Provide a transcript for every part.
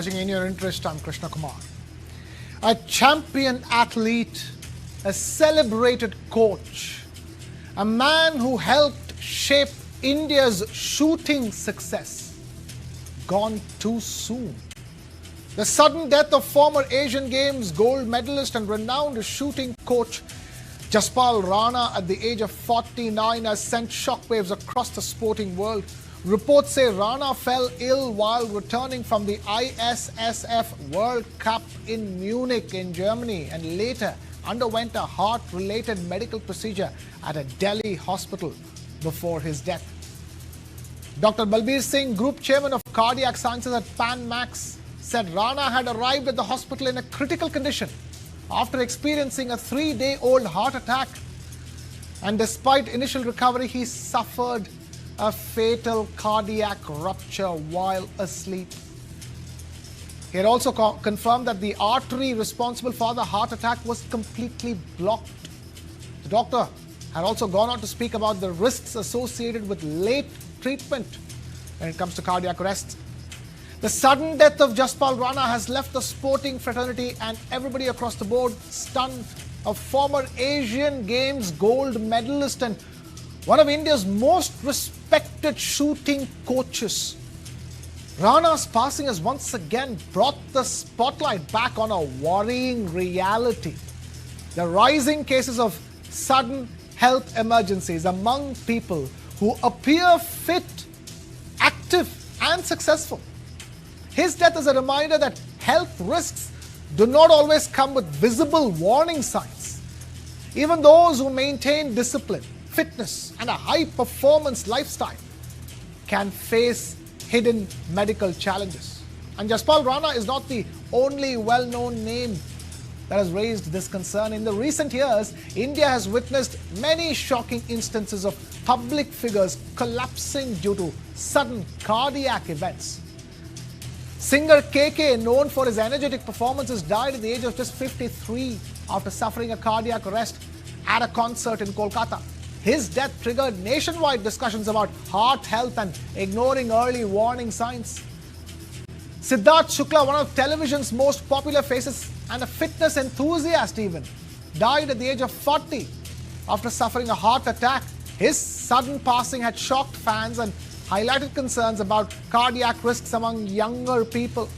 watching In Your Interest. I'm Krishna Kumar. A champion athlete, a celebrated coach, a man who helped shape India's shooting success, gone too soon. The sudden death of former Asian Games gold medalist and renowned shooting coach Jaspal Rana at the age of 49 has sent shockwaves across the sporting world. Reports say Rana fell ill while returning from the ISSF World Cup in Munich in Germany and later underwent a heart-related medical procedure at a Delhi hospital before his death. Dr. Balbir Singh, Group Chairman of Cardiac Sciences at Pan Max, said Rana had arrived at the hospital in a critical condition after experiencing a 3-day-old heart attack. And despite initial recovery, he suffered a fatal cardiac rupture while asleep. He had also confirmed that the artery responsible for the heart attack was completely blocked. The doctor had also gone on to speak about the risks associated with late treatment when it comes to cardiac arrest. The sudden death of Jaspal Rana has left the sporting fraternity and everybody across the board stunned. A former Asian Games gold medalist and one of India's most respected shooting coaches. Rana's passing has once again brought the spotlight back on a worrying reality. The rising cases of sudden health emergencies among people who appear fit, active and successful. His death is a reminder that health risks do not always come with visible warning signs. Even those who maintain discipline, fitness and a high-performance lifestyle can face hidden medical challenges. And Jaspal Rana is not the only well-known name that has raised this concern. In the recent years, India has witnessed many shocking instances of public figures collapsing due to sudden cardiac events. Singer KK, known for his energetic performances, died at the age of just 53 after suffering a cardiac arrest at a concert in Kolkata. His death triggered nationwide discussions about heart health and ignoring early warning signs. Siddharth Shukla, one of television's most popular faces and a fitness enthusiast even, died at the age of 40 after suffering a heart attack. His sudden passing had shocked fans and highlighted concerns about cardiac risks among younger people.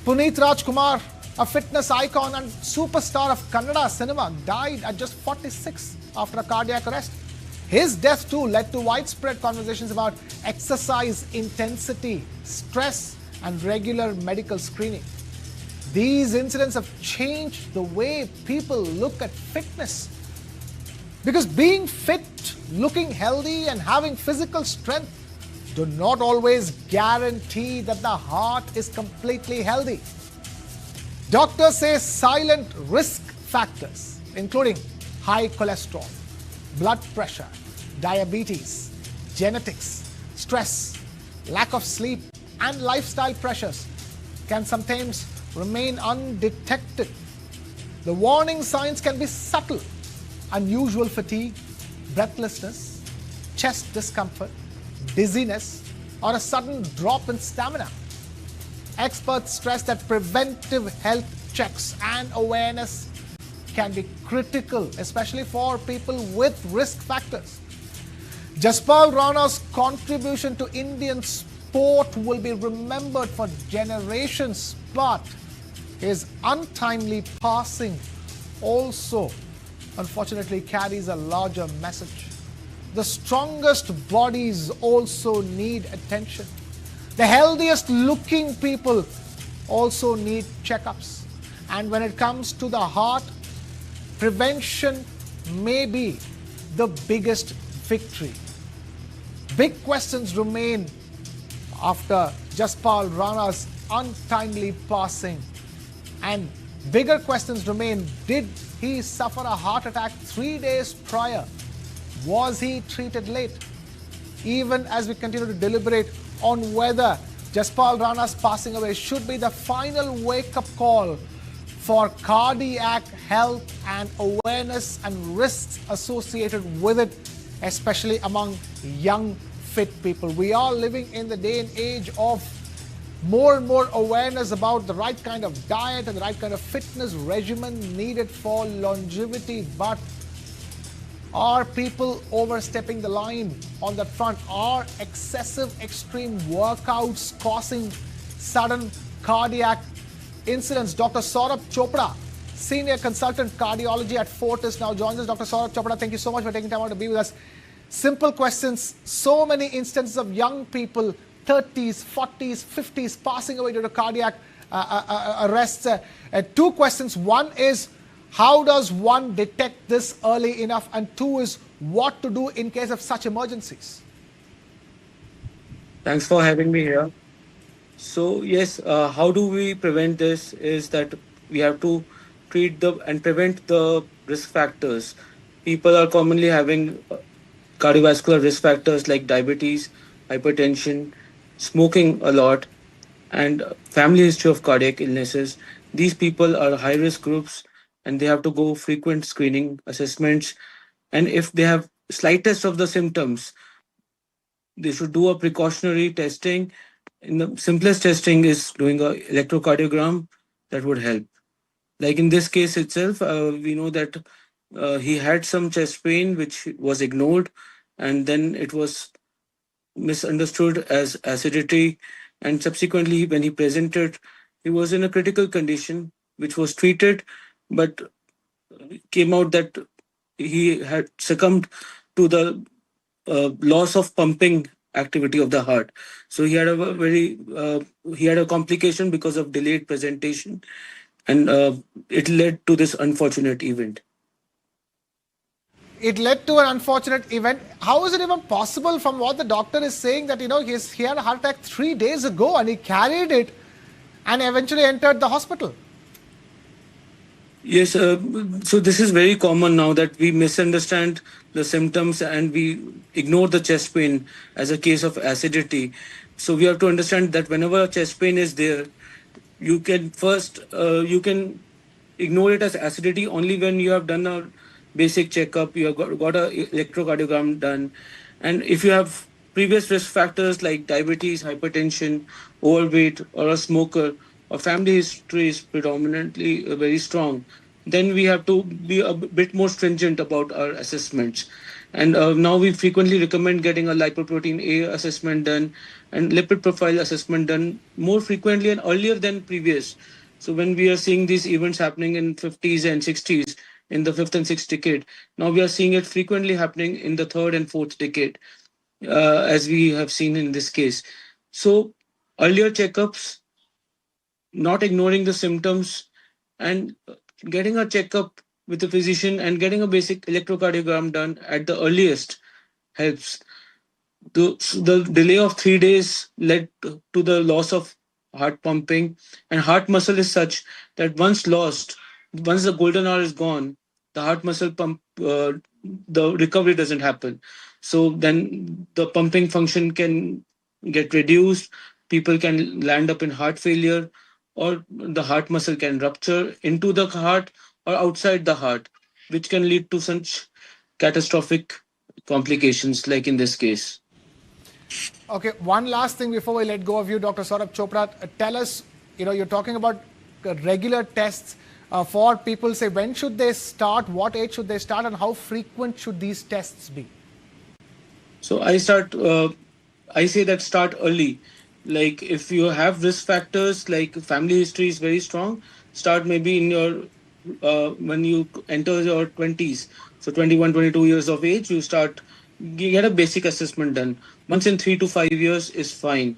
Puneet Rajkumar, a fitness icon and superstar of Kannada cinema, died at just 46 after a cardiac arrest. His death too led to widespread conversations about exercise intensity, stress and regular medical screening. These incidents have changed the way people look at fitness. Because being fit, looking healthy and having physical strength do not always guarantee that the heart is completely healthy. Doctors say silent risk factors, including high cholesterol, blood pressure, diabetes, genetics, stress, lack of sleep, and lifestyle pressures, can sometimes remain undetected. The warning signs can be subtle: unusual fatigue, breathlessness, chest discomfort, dizziness, or a sudden drop in stamina. Experts stress that preventive health checks and awareness can be critical, especially for people with risk factors. Jaspal Rana's contribution to Indian sport will be remembered for generations, but his untimely passing also, unfortunately, carries a larger message. The strongest bodies also need attention. The healthiest looking people also need checkups. And when it comes to the heart, prevention may be the biggest victory. Big questions remain after Jaspal Rana's untimely passing. And bigger questions remain: did he suffer a heart attack 3 days prior? Was he treated late? Even as we continue to deliberate on whether Jaspal Rana's passing away should be the final wake-up call for cardiac health and awareness and risks associated with it, especially among young, fit people. We are living in the day and age of more and more awareness about the right kind of diet and the right kind of fitness regimen needed for longevity. But are people overstepping the line on that front? Are excessive extreme workouts causing sudden cardiac incidents? Dr. Saurabh Chopra, Senior Consultant Cardiology at Fortis, now joins us. Dr. Saurabh Chopra, thank you so much for taking time out to be with us. Simple questions. So many instances of young people, 30s, 40s, 50s, passing away due to cardiac arrests. Two questions. One is, how does one detect this early enough? And two is, what to do in case of such emergencies? Thanks for having me here. So yes, how do we prevent this? Is that we have to treat the and prevent the risk factors. People are commonly having cardiovascular risk factors like diabetes, hypertension, smoking a lot, and family history of cardiac illnesses. These people are high risk groups, and they have to go frequent screening assessments. And if they have slightest of the symptoms, they should do a precautionary testing. In the simplest testing is doing a electrocardiogram. That would help. Like in this case itself, we know that he had some chest pain which was ignored, and then it was misunderstood as acidity, and subsequently when he presented, he was in a critical condition which was treated, but came out that he had succumbed to the loss of pumping activity of the heart. So he had a very he had a complication because of delayed presentation, and it led to this unfortunate event. It led to an unfortunate event. How is it even possible, from what the doctor is saying, that he had a heart attack 3 days ago and he carried it and eventually entered the hospital? Yes, so this is very common now that we misunderstand the symptoms and we ignore the chest pain as a case of acidity. So we have to understand that whenever chest pain is there, you can first you can ignore it as acidity only when you have done a basic checkup, you have got a electrocardiogram done, and if you have previous risk factors like diabetes, hypertension, overweight, or a smoker, or family history is predominantly very strong, then we have to be a bit more stringent about our assessments. And now we frequently recommend getting a lipoprotein A assessment done and lipid profile assessment done more frequently and earlier than previous. So when we are seeing these events happening in 50s and 60s, in the fifth and sixth decade, now we are seeing it frequently happening in the third and fourth decade, as we have seen in this case. So earlier checkups, not ignoring the symptoms, and getting a checkup with a physician and getting a basic electrocardiogram done at the earliest helps. The delay of 3 days led to the loss of heart pumping, and heart muscle is such that once the golden hour is gone, the heart muscle pump, the recovery doesn't happen. So then the pumping function can get reduced. People can land up in heart failure, or the heart muscle can rupture into the heart or outside the heart, which can lead to such catastrophic complications like in this case. Okay, one last thing before we let go of you, Dr. Saurabh Chopra. Tell us, you're talking about regular tests for people. Say, when should they start, what age should they start, and how frequent should these tests be? So I say that start early. Like if you have risk factors, like family history is very strong, start maybe in your when you enter your 20s. So 21, 22 years of age, you get a basic assessment done. Once in 3 to 5 years is fine.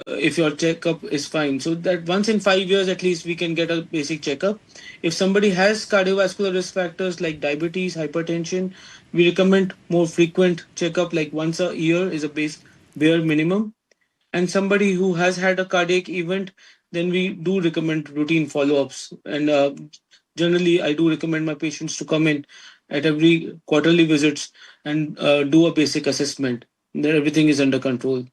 If your checkup is fine. So that once in 5 years, at least we can get a basic checkup. If somebody has cardiovascular risk factors like diabetes, hypertension, we recommend more frequent checkup, like once a year is a bare minimum. And somebody who has had a cardiac event, then we do recommend routine follow-ups. And generally, I do recommend my patients to come in at every quarterly visits and do a basic assessment. Then everything is under control.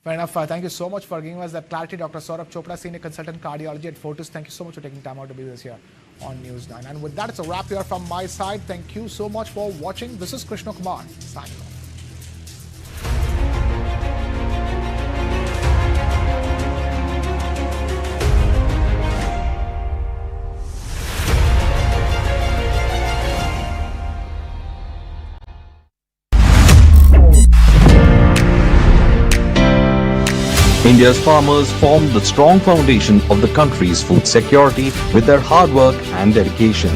Fair enough. Thank you so much for giving us that clarity, Dr. Saurabh Chopra, Senior Consultant Cardiology at Fortis. Thank you so much for taking time out to be with us here on News 9. And with that, it's a wrap here from my side. Thank you so much for watching. This is Krishna Kumar signing off. India's farmers form the strong foundation of the country's food security with their hard work and dedication.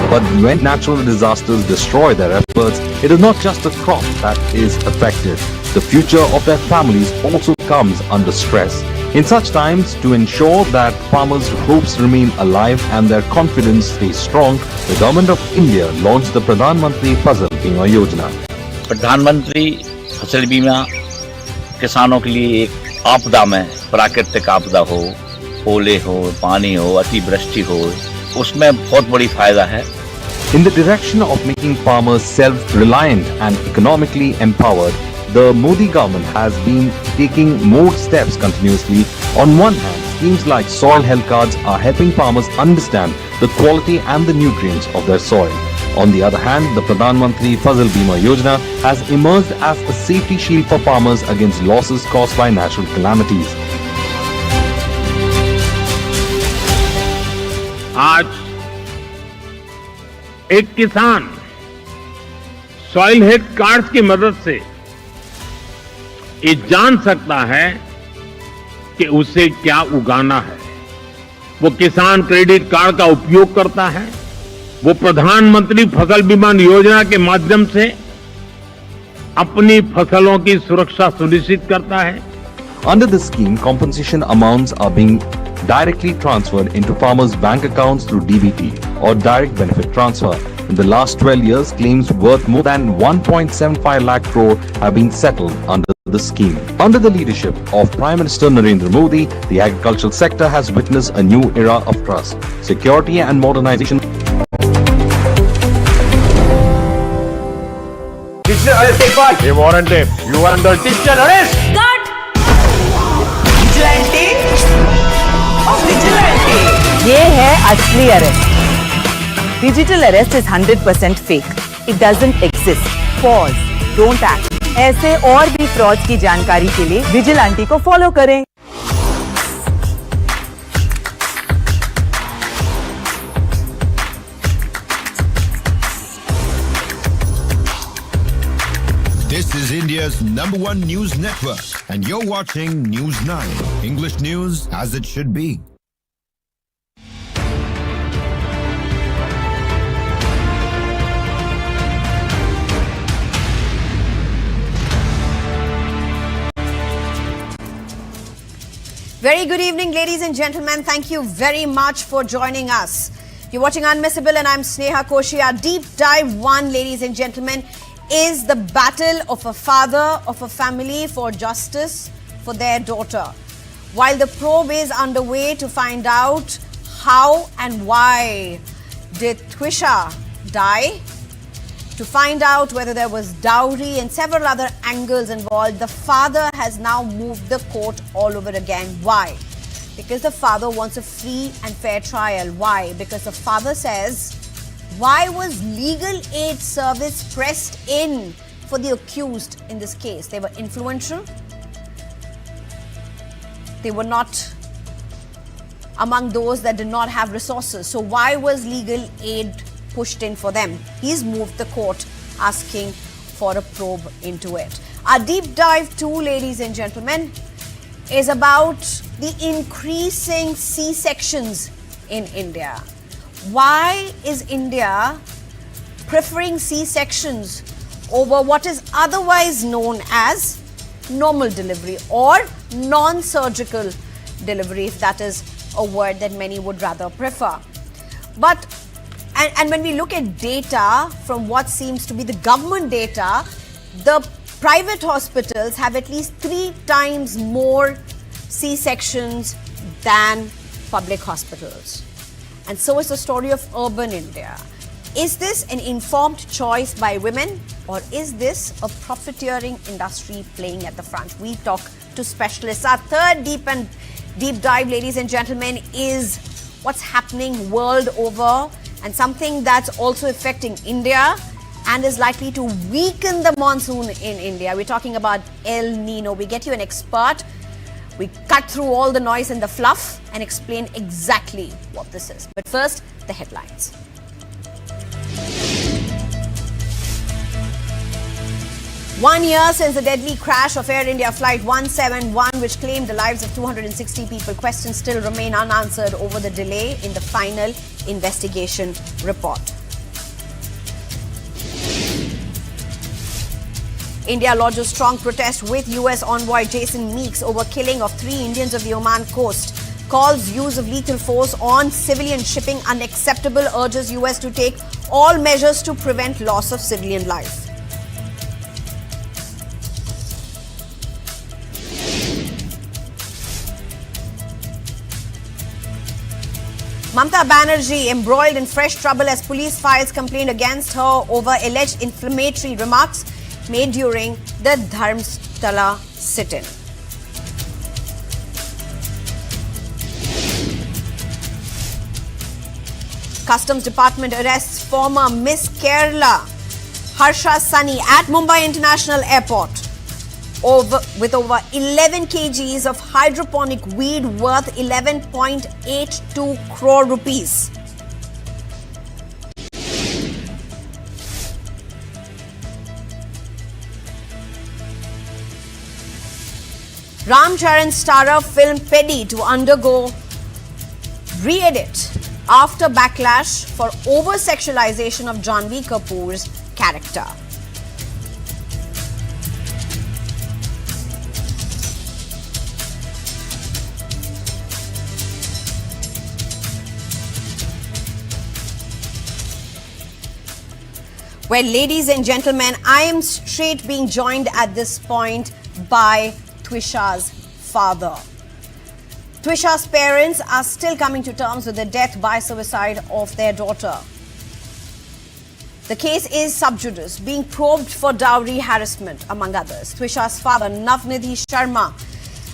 But when natural disasters destroy their efforts, it is not just the crop that is affected. The future of their families also comes under stress. In such times, to ensure that farmers' hopes remain alive and their confidence stays strong, the Government of India launched the Pradhan Mantri Fasal Bima Yojana. प्रधानमंत्री फसल बीमा किसानों के लिए एक आपदा में, प्राकृतिक आपदा हो, ओले हो, पानी हो, अतिवृष्टि हो, उसमें बहुत बड़ी फायदा है. In the direction of making farmers self-reliant and economically empowered, the Modi government has been taking more steps continuously. On one hand, schemes like soil health cards are helping farmers understand the quality and the nutrients of their soil. On the other hand, the Pradhan Mantri Fasal Bima Yojana has emerged as a safety shield for farmers against losses caused by natural calamities. आज एक किसान soil health cards की मदद से ये जान सकता है कि उसे क्या उगाना है. वो किसान क्रेडिट कार्ड का उपयोग करता है. वो प्रधानमंत्री फसल बीमा योजना के माध्यम से अपनी फसलों की सुरक्षा सुनिश्चित करता है. Under this scheme, compensation amounts are being directly transferred into farmers' bank accounts through DBT or direct benefit transfer. In the last 12 years, claims worth more than 1.75 lakh crore have been settled under the scheme. Under the leadership of Prime Minister Narendra Modi, the agricultural sector has witnessed a new era of trust, security and modernization. Teacher arrest, take part. ये warrant है. You are under Teacher arrest. Cut! Vigilante? Oh, vigilante! ये है असली arrest. Digital arrest is 100% fake. It doesn't exist. Pause. Don't act. ऐसे और भी fraud की जानकारी के लिए विजिलेंटी को फॉलो करें. This is India's #1 news network, and you're watching News 9, English news as it should be. Very good evening, ladies and gentlemen. Thank you very much for joining us. You're watching Unmissable and I'm Sneha Koshi. Our deep dive one, ladies and gentlemen, is the battle of a father of a family for justice for their daughter. While the probe is underway to find out how and why did Twisha die, to find out whether there was dowry and several other angles involved, the father has now moved the court all over again. Why? Because the father wants a free and fair trial. Why? Because the father says, why was legal aid service pressed in for the accused in this case? They were influential. They were not among those that did not have resources. So why was legal aid pushed in for them? He's moved the court asking for a probe into it. Our deep dive 2, ladies and gentlemen, is about the increasing C-sections in India. Why is India preferring C-sections over what is otherwise known as normal delivery or non-surgical delivery, if that is a word that many would rather prefer? But and when we look at data from what seems to be the government data, the private hospitals have at least 3 times more C-sections than public hospitals. And so is the story of urban India. Is this an informed choice by women, or is this a profiteering industry playing at the front? We talk to specialists. Our third deep dive, ladies and gentlemen, is what's happening world over, and something that's also affecting India and is likely to weaken the monsoon in India. We're talking about El Nino. We get you an expert. We cut through all the noise and the fluff and explain exactly what this is. But first, the headlines. 1 year since the deadly crash of Air India Flight 171, which claimed the lives of 260 people, questions still remain unanswered over the delay in the final investigation report. India lodges strong protest with US envoy Jason Meeks over killing of 3 Indians of the Oman coast. Calls use of lethal force on civilian shipping unacceptable, urges US to take all measures to prevent loss of civilian life. Mamata Banerjee embroiled in fresh trouble as police files complaint against her over alleged inflammatory remarks made during the Dharmsthala sit-in. Customs Department arrests former Miss Kerala Harsha Sunny at Mumbai International Airport with over 11 kgs of hydroponic weed worth 11.82 crore rupees. Ram Charan starrer film Peddy to undergo re-edit after backlash for over-sexualization of Janhvi Kapoor's character. Well, ladies and gentlemen, I am straight being joined at this point by Twisha's father. Twisha's parents are still coming to terms with the death by suicide of their daughter. The case is sub judice, being probed for dowry harassment, among others. Twisha's father, Navnidhi Sharma,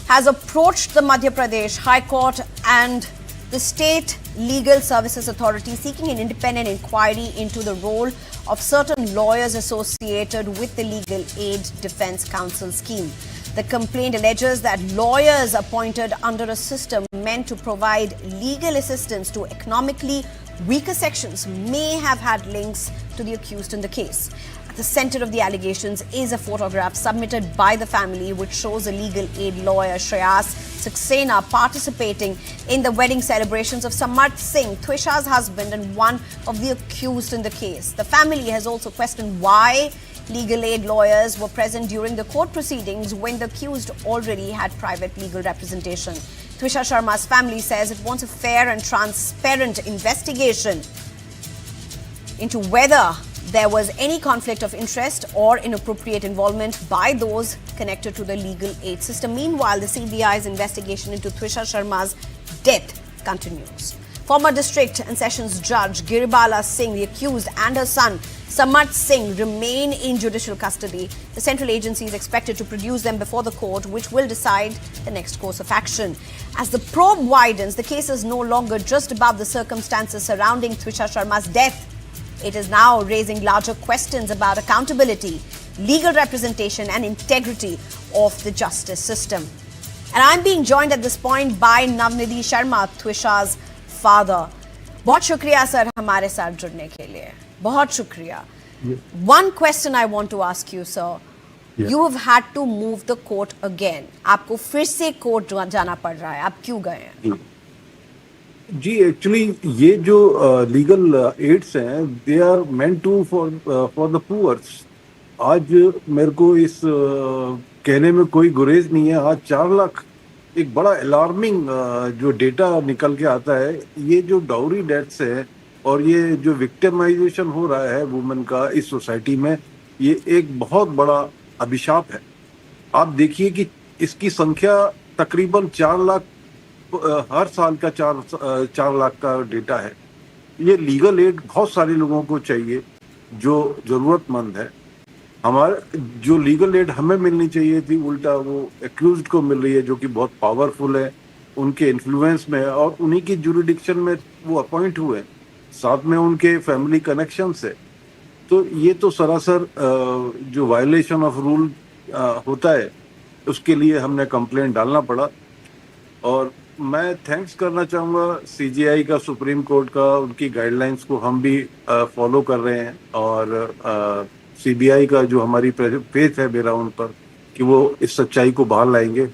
has approached the Madhya Pradesh High Court and the State Legal Services Authority seeking an independent inquiry into the role of certain lawyers associated with the Legal Aid Defence Council scheme. The complaint alleges that lawyers appointed under a system meant to provide legal assistance to economically weaker sections may have had links to the accused in the case. At the center of the allegations is a photograph submitted by the family which shows a legal aid lawyer, Shreyas Saxena, participating in the wedding celebrations of Samarth Singh, Twisha's husband and one of the accused in the case. The family has also questioned why legal aid lawyers were present during the court proceedings when the accused already had private legal representation. Twisha Sharma's family says it wants a fair and transparent investigation into whether there was any conflict of interest or inappropriate involvement by those connected to the legal aid system. Meanwhile, the CBI's investigation into Twisha Sharma's death continues. Former district and sessions judge Giribala Singh, the accused, and her son Samarth Singh remain in judicial custody. The central agency is expected to produce them before the court, which will decide the next course of action. As the probe widens, the case is no longer just about the circumstances surrounding Twisha Sharma's death. It is now raising larger questions about accountability, legal representation and integrity of the justice system. And I'm being joined at this point by Navnidhi Sharma, Twisha's father. बहुत शुक्रिया sir हमारे साथ जुड़ने के लिए. बहुत शुक्रिया. One question I want to ask you, sir. You have had to move the court again. आपको फिर से कोर्ट जाना पड़ रहा है. आप क्यों गए हैं? जी एक्चुअली ये जो लीगल एड्स हैं they are meant to for the poors. आज मेरे को इस कहने में कोई गुरेज नहीं है. आज 4 लाख एक बड़ा अलार्मिंग जो डेटा निकल के आता है. ये जो डाउरी डेथ्स है और ये जो विक्टिमाइजेशन हो रहा है वुमेन का इस सोसाइटी में, ये एक बहुत बड़ा अभिशाप है. आप देखिए कि इसकी संख्या तकरीबन 4 लाख हर साल का 4 लाख का डेटा है. ये लीगल एड बहुत सारे लोगों को चाहिए जो ज़रूरतमंद है. हमारे जो लीगल एड हमें मिलनी चाहिए थी उल्टा वो एक्यूज्ड को मिल रही है, जो कि बहुत पावरफुल है, उनके इन्फ्लुएंस में है और उन्हीं की जुरिडिक्शन में वो अपॉइंट हुए, साथ में उनके फैमिली कनेक्शन से. तो ये तो सरासर जो वायलेशन ऑफ रूल होता है उसके लिए हमने कंप्लेंट डालना पड़ा. और मैं थैंक्स करना चाहूँगा सीजीआई का, सुप्रीम कोर्ट का. उनकी गाइडलाइंस को हम भी फॉलो कर रहे हैं और सीबीआई का जो हमारी फेथ है मेरा उन पर कि वो इस सच्चाई को बाहर लाएंगे,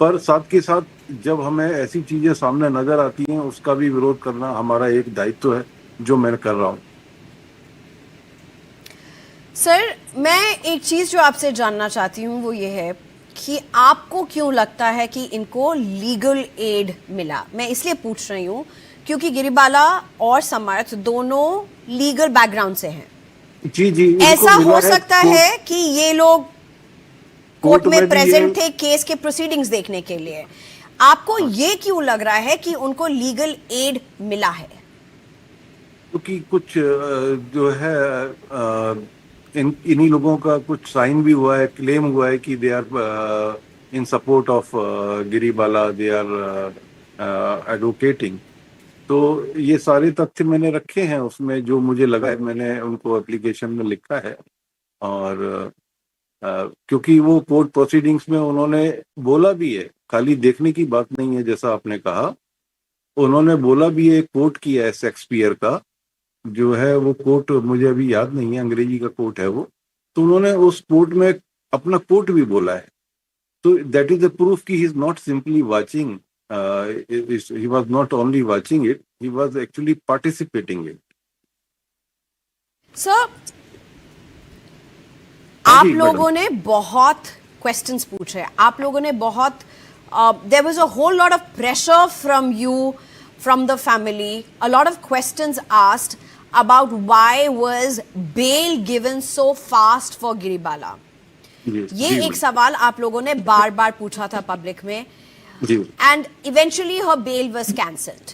पर साथ के साथ जब हमें ऐसी चीजें सामने नजर आती हैं उसका भी विरोध करना हमारा एक दायित्व है जो मैं कर रहा हूँ। सर, मैं एक चीज जो आपसे जानना चाहती हूँ वो ये है कि आपको क्यों लगता है कि इनको लीगल एड मिला? मैं इसलिए पूछ रही हूँ क्योंकि गिरिबाला और समर्थ दोनों लीगल बैकग्राउंड से हैं। जी जी, ऐसा हो सकता है कि ये लोग कोर्ट में प्रेजेंट थे केस के प्रोसीडिंग्स देखने के लिए। आपको ये क्यों लग रहा है कि उनको लीगल एड मिला है? क्योंकि कुछ जो है इन्हीं लोगों का कुछ साइन भी हुआ है, क्लेम हुआ है कि they are in support of Giribala, they are advocating. तो ये सारे तथ्य मैंने रखे हैं उसमें, जो मुझे लगा है मैंने उनको एप्लीकेशन में लिखा है। और क्योंकि वो कोर्ट प्रोसीडिंग्स में उन्होंने बोला भी है, खाली देखने की बात नहीं है जैसा आपने कहा, उन्होंने बोला भी है, कोर्ट किया है शेक्सपियर का जो है वो कोर्ट, मुझे अभी याद नहीं है, अंग्रेजी का कोर्ट है वो, तो उन्होंने उस कोर्ट में अपना कोर्ट भी बोला है। तो दैट इज द प्रूफ कि he is not simply watching, he was not only watching it, he was actually participating in it. Sir, आप लोगों ने बहुत क्वेश्चंस पूछे, आप लोगों ने बहुत there was a whole lot of pressure from you, from the family, a lot of questions asked about why was bail given so fast for Giribala. ये एक सवाल आप लोगों ने बार बार पूछा था पब्लिक में, and eventually her bail was cancelled.